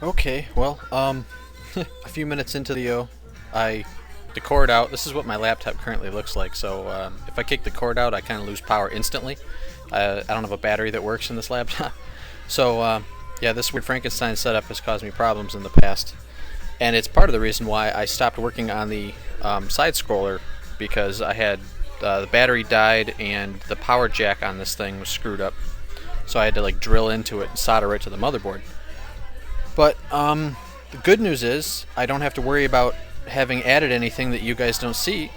Okay, well, a few minutes into the video, the cord out. This is what my laptop currently looks like. So if I kick the cord out, I kind of lose power instantly. I don't have a battery that works in this laptop. So yeah, this weird Frankenstein setup has caused me problems in the past, and it's part of the reason why I stopped working on the side scroller, because I had the battery died and the power jack on this thing was screwed up. So I had to like drill into it and solder it to the motherboard. But the good news is I don't have to worry about having added anything that you guys don't see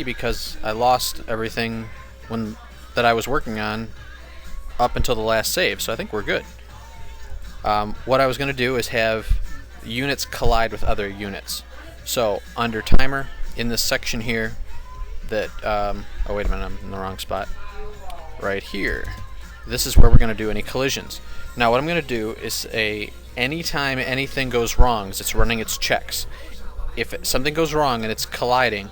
because I lost everything that I was working on up until the last save. So I think we're good. What I was going to do is have units collide with other units. So under timer, in this section here, that oh wait a minute, I'm in the wrong spot. Right here. This is where we're going to do any collisions. Now what I'm going to do is anytime anything goes wrong, it's running its checks. If something goes wrong and it's colliding,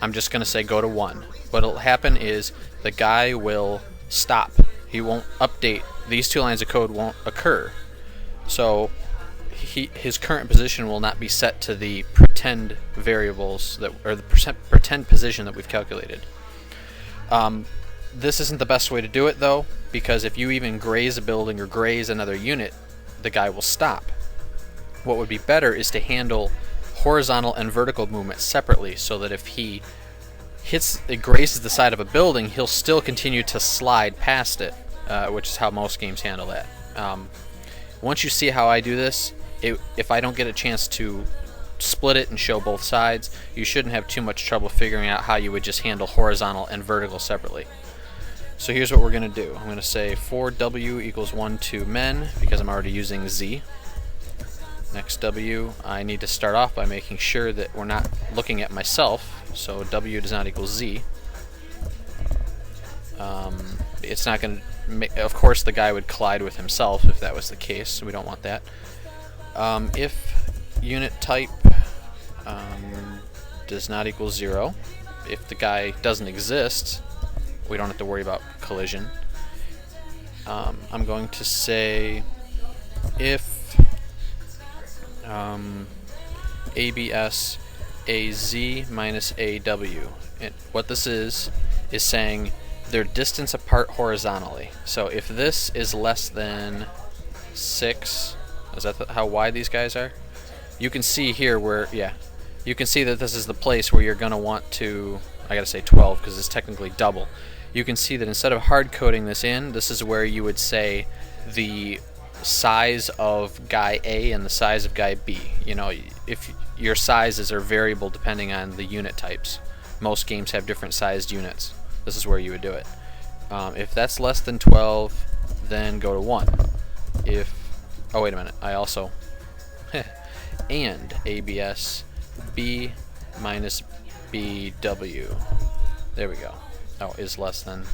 I'm just going to say go to 1. What'll happen is the guy will stop. He won't update. These two lines of code won't occur. So his current position will not be set to the pretend variables or the pretend position that we've calculated. This isn't the best way to do it though, because if you even graze a building or graze another unit, the guy will stop. What would be better is to handle horizontal and vertical movement separately, so that if he grazes the side of a building, he'll still continue to slide past it, which is how most games handle that. Once you see how I do this, if I don't get a chance to split it and show both sides, you shouldn't have too much trouble figuring out how you would just handle horizontal and vertical separately. So here's what we're going to do. I'm going to say for W equals 1 to men, because I'm already using Z. Next W, I need to start off by making sure that we're not looking at myself, so W does not equal Z. It's not going to, of course the guy would collide with himself if that was the case, so we don't want that. If unit type does not equal 0, if the guy doesn't exist, we don't have to worry about collision. I'm going to say if ABS AZ minus AW. And what this is saying they're distance apart horizontally. So if this is less than 6, is that how wide these guys are? You can see here where, yeah, you can see that this is the place where you're going to want to, I gotta say 12 because it's technically double. You can see that instead of hard coding this in, this is where you would say the size of guy A and the size of guy B. You know, if your sizes are variable depending on the unit types. Most games have different sized units. This is where you would do it. If that's less than 12, then go to 1. If, oh wait a minute, I also, and ABS B minus BW. There we go. Oh, is less than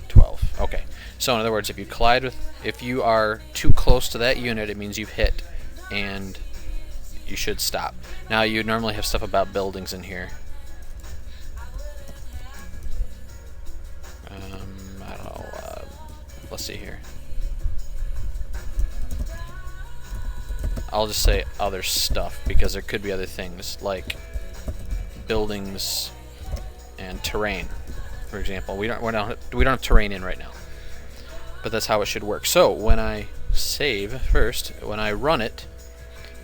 12. Okay. So in other words, if you are too close to that unit, it means you've hit, and you should stop. Now you normally have stuff about buildings in here. I don't know. Let's see here. I'll just say other stuff because there could be other things like buildings and terrain. For example, we don't have terrain in right now, but that's how it should work. So when I save first, when I run it,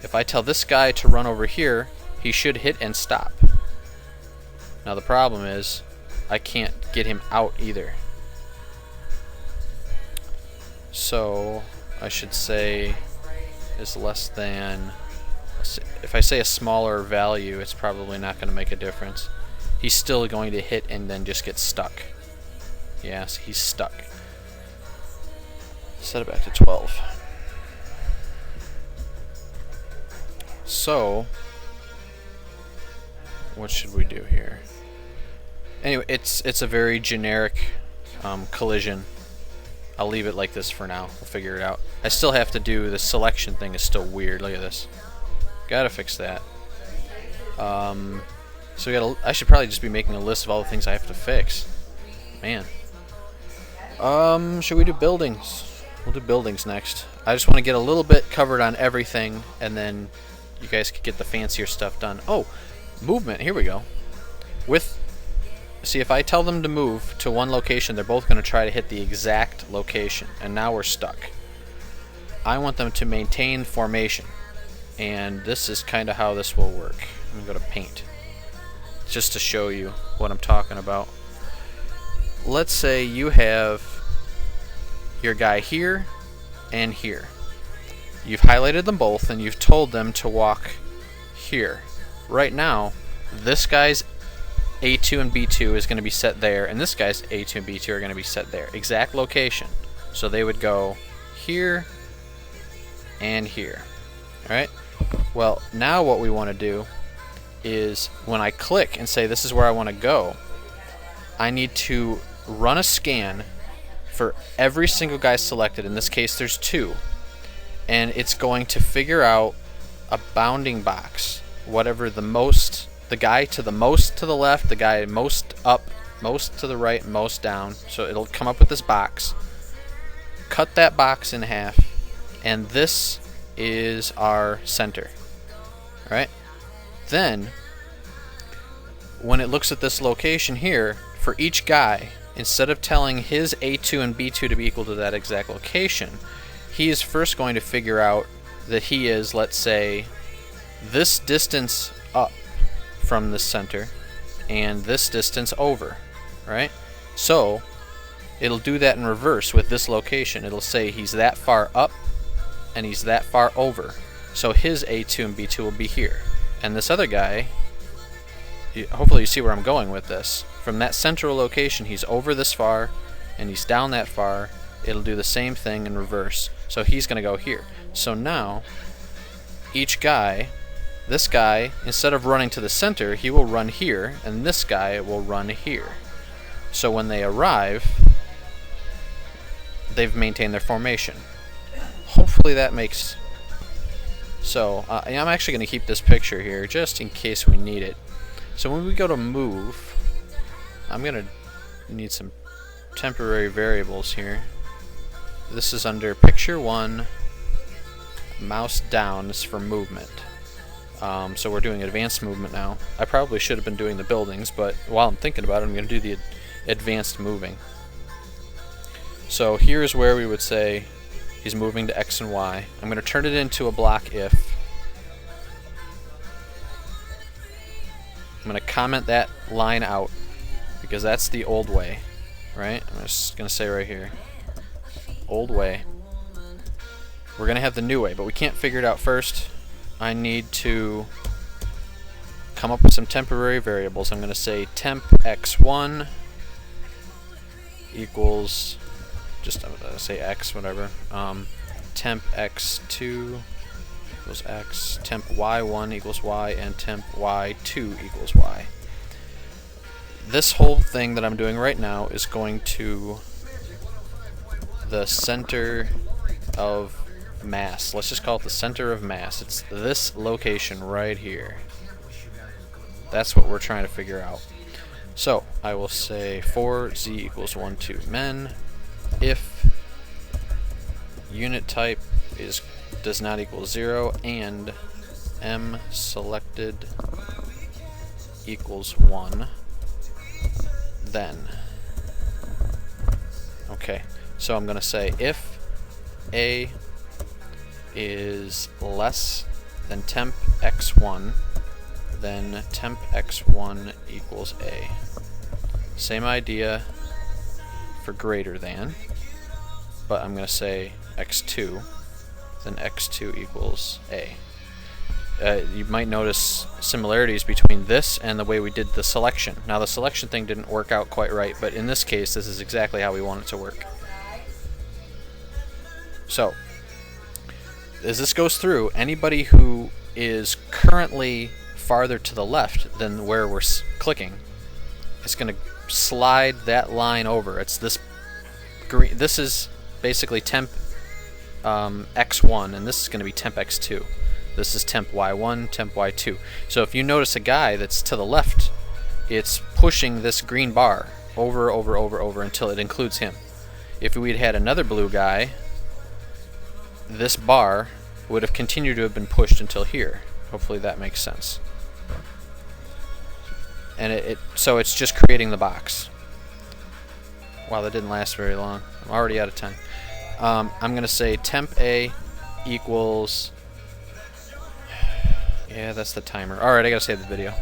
if I tell this guy to run over here, he should hit and stop. Now the problem is I can't get him out either. So I should say is less than. If I say a smaller value, it's probably not going to make a difference. He's still going to hit and then just get stuck. Yes, he's stuck. Set it back to 12. So, what should we do here? Anyway, it's a very generic collision. I'll leave it like this for now. We'll figure it out. I still have to do the selection thing. Is still weird. Look at this. Gotta fix that. So I should probably just be making a list of all the things I have to fix. Man. Should we do buildings? we'll do buildings next. I just want to get a little bit covered on everything, and then you guys could get the fancier stuff done. Oh, movement. Here we go. See, if I tell them to move to one location, they're both going to try to hit the exact location, and now we're stuck. I want them to maintain formation, and this is kind of how this will work. I'm going to go to paint, just to show you what I'm talking about. Let's say you have your guy here and here. You've highlighted them both, and you've told them to walk here. Right now, this guy's A2 and B2 is going to be set there, and this guy's A2 and B2 are going to be set there. Exact location. So they would go here and here. Alright? Well, now what we want to do is when I click and say this is where I want to go, I need to run a scan for every single guy selected. In this case, there's 2. And it's going to figure out a bounding box. Whatever the guy to the most to the left, the guy most up, most to the right, most down. So it'll come up with this box. Cut that box in half, and this is our center. Alright? Then, when it looks at this location here, for each guy, instead of telling his A2 and B2 to be equal to that exact location, he is first going to figure out that he is, let's say, this distance up from the center and this distance over, right? So it'll do that in reverse with this location. It'll say he's that far up and he's that far over, so his A2 and B2 will be here, and this other guy, hopefully you see where I'm going with this. From that central location, he's over this far and he's down that far. It'll do the same thing in reverse, so he's gonna go here. So now each guy, this guy, instead of running to the center, he will run here, and this guy will run here. So when they arrive, they've maintained their formation. Hopefully that makes... So, I'm actually going to keep this picture here, just in case we need it. So when we go to move, I'm going to need some temporary variables here. This is under picture 1, mouse down is for movement. So we're doing advanced movement now. I probably should have been doing the buildings, but while I'm thinking about it, I'm going to do the advanced moving. So here's where we would say he's moving to X and Y. I'm going to turn it into a block if. I'm going to comment that line out because that's the old way, right? I'm just going to say right here, old way. We're going to have the new way, but we can't figure it out first. I need to come up with some temporary variables. I'm going to say temp x1 equals, just say x, whatever. Temp x2 equals x, temp y1 equals y, and temp y2 equals y. This whole thing that I'm doing right now is going to the center of mass. Let's just call it the center of mass. It's this location right here. That's what we're trying to figure out. So I will say for z equals 1, 2 men, if unit type does not equal 0 and m selected equals 1, then. Okay, so I'm going to say if a is less than temp x1, then temp x1 equals a. Same idea for greater than, but I'm going to say x2, then x2 equals a. You might notice similarities between this and the way we did the selection. Now the selection thing didn't work out quite right, but in this case this is exactly how we want it to work. So as this goes through, anybody who is currently farther to the left than where we're clicking, it's going to slide that line over. It's this green. This is basically temp x1, and this is going to be temp x2. This is temp y1, temp y2. So if you notice a guy that's to the left, it's pushing this green bar over until it includes him. If we'd had another blue guy this bar would have continued to have been pushed until here. Hopefully that makes sense. And so it's just creating the box. Wow, that didn't last very long. I'm already out of time. I'm going to say temp A equals... Yeah, that's the timer. Alright, I got to save the video.